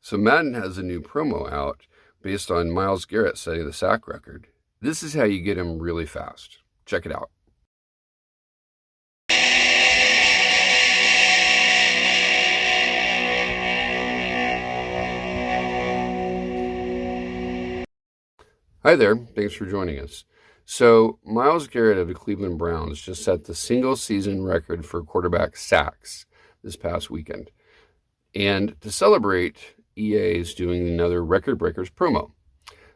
So Madden has a new promo out based on Myles Garrett setting the sack record. This is how you get him really fast. Check it out. Hi there, thanks for joining us. So Myles Garrett of the Cleveland Browns just set the single season record for quarterback sacks this past weekend. And to celebrate, EA is doing another Record Breakers promo.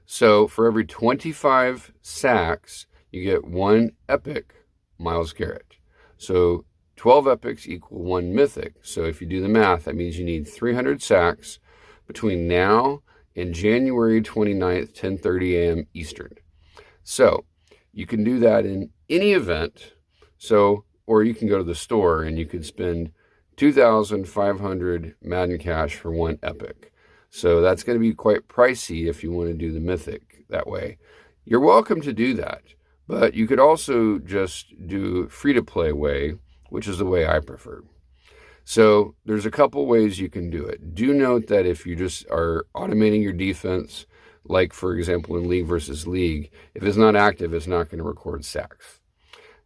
So for every 25 sacks, you get one epic Myles Garrett. So 12 epics equal one mythic. So if you do the math, that means you need 300 sacks between now and January 29th, 10:30 a.m. Eastern. So you can do that in any event. Or you can go to the store and you can spend 2,500 Madden cash for one epic. So that's going to be quite pricey if you want to do the mythic that way. You're welcome to do that, but you could also just do free-to-play way, which is the way I prefer. So there's a couple ways you can do it. Do note that if you just are automating your defense, like for example in league versus league, if it's not active, it's not going to record sacks.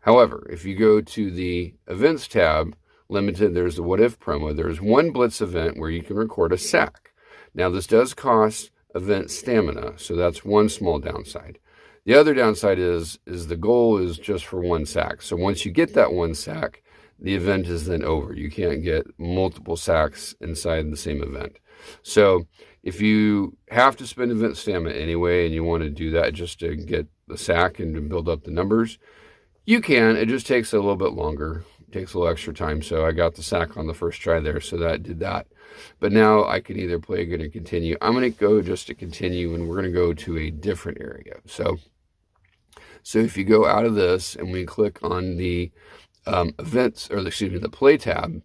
However, if you go to the events tab, limited, there's the what if promo. There's one blitz event where you can record a sack. Now this does cost event stamina, so that's one small downside. The other downside is the goal is just for one sack. So once you get that one sack, the event is then over. You can't get multiple sacks inside the same event. So if you have to spend event stamina anyway, and you want to do that just to get the sack and to build up the numbers, you can. It just takes a little bit longer. It takes a little extra time. So I got the sack on the first try there, so that did that. But now I can either play again and continue. I'm going to go just to continue, and we're going to go to a different area. So if you go out of this and we click on the the play tab,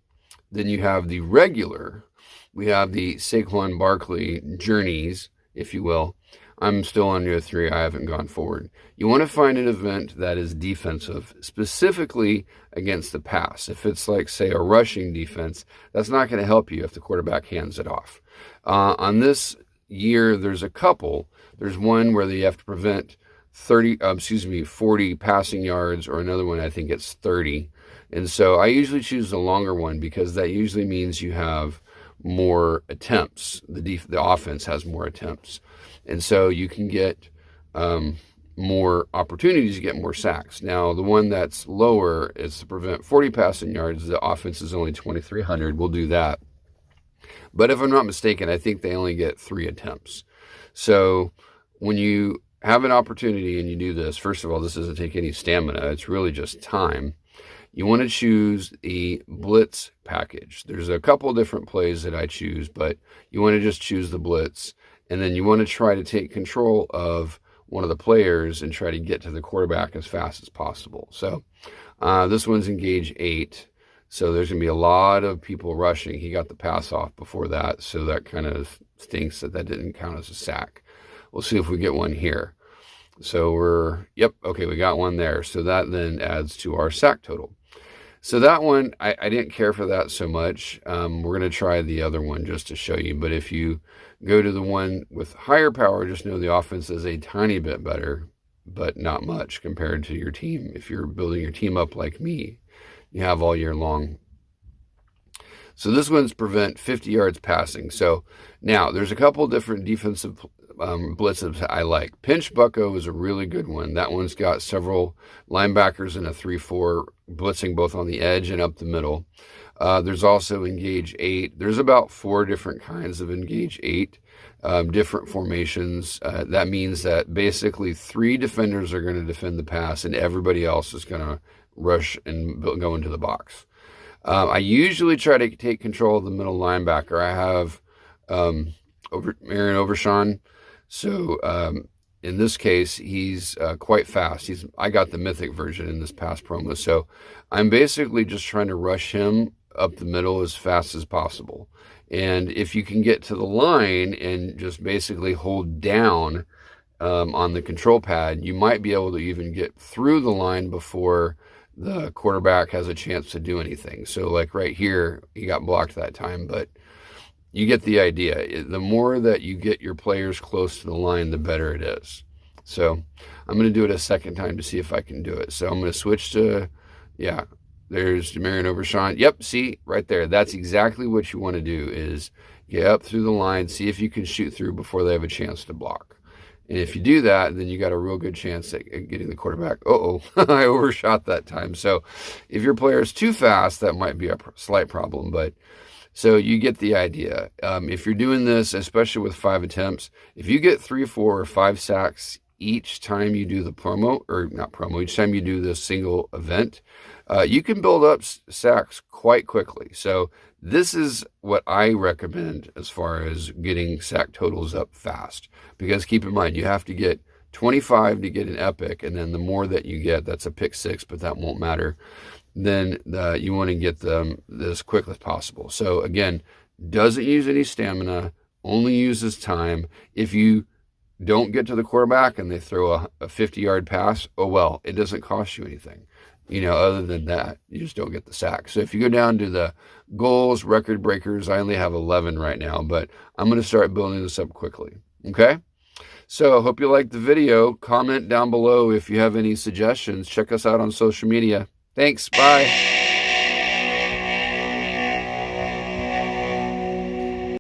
then you have the regular. We have the Saquon Barkley journeys, if you will. I'm still on year 3. I haven't gone forward. You want to find an event that is defensive, specifically against the pass. If it's like, say, a rushing defense, that's not going to help you if the quarterback hands it off. On this year, there's a couple. There's one where you have to prevent 40 passing yards, or another one, I think it's 30. And so I usually choose the longer one because that usually means you have more attempts. The offense has more attempts. And so you can get more opportunities to get more sacks. Now, the one that's lower is to prevent 40 passing yards. The offense is only 2,300. We'll do that. But if I'm not mistaken, I think they only get 3 attempts. So when you have an opportunity and you do this, first of all, this doesn't take any stamina. It's really just time. You want to choose the blitz package. There's a couple different plays that I choose, but you want to just choose the blitz. And then you want to try to take control of one of the players and try to get to the quarterback as fast as possible. So this one's engage 8. So there's going to be a lot of people rushing. He got the pass off before that, so that kind of stinks that didn't count as a sack. We'll see if we get one here. So we got one there. So that then adds to our sack total. So that one, I didn't care for that so much. We're going to try the other one just to show you. But if you go to the one with higher power, just know the offense is a tiny bit better, but not much compared to your team. If you're building your team up like me, you have all year long. So this one's prevent 50 yards passing. So now there's a couple different defensive blitzes I like. Pinch Bucko is a really good one. That one's got several linebackers in a 3-4 blitzing both on the edge and up the middle. There's also engage 8. There's about 4 different kinds of engage 8, different formations. That means that basically 3 defenders are going to defend the pass and everybody else is going to rush and go into the box. I usually try to take control of the middle linebacker. I have Aaron Overshawn. So in this case, he's quite fast. I got the mythic version in this past promo. So I'm basically just trying to rush him up the middle as fast as possible. And if you can get to the line and just basically hold down on the control pad, you might be able to even get through the line before the quarterback has a chance to do anything. So like right here, he got blocked that time, but you get the idea. The more that you get your players close to the line, the better it is. So I'm going to do it a second time to see if I can do it. So I'm going to switch to, yeah, there's Demarion Overshawn. Yep, see, right there. That's exactly what you want to do, is get up through the line, see if you can shoot through before they have a chance to block. And if you do that, then you got a real good chance at getting the quarterback. Uh-oh, I overshot that time. So if your player is too fast, that might be a slight problem. But so you get the idea. If you're doing this, especially with 5 attempts, if you get 3, 4, or 5 sacks each time you do the promo, or not promo, each time you do this single event, you can build up sacks quite quickly. So this is what I recommend as far as getting sack totals up fast. Because keep in mind, you have to get 25 to get an epic, and then the more that you get, that's a pick 6, but that won't matter. Then you want to get them as quick as possible. So again, doesn't use any stamina, only uses time. If you don't get to the quarterback and they throw a 50-yard pass, oh well, it doesn't cost you anything. Other than that, you just don't get the sack. So if you go down to the goals, record breakers, I only have 11 right now, but I'm going to start building this up quickly. Okay? So I hope you liked the video. Comment down below if you have any suggestions. Check us out on social media. Thanks. Bye.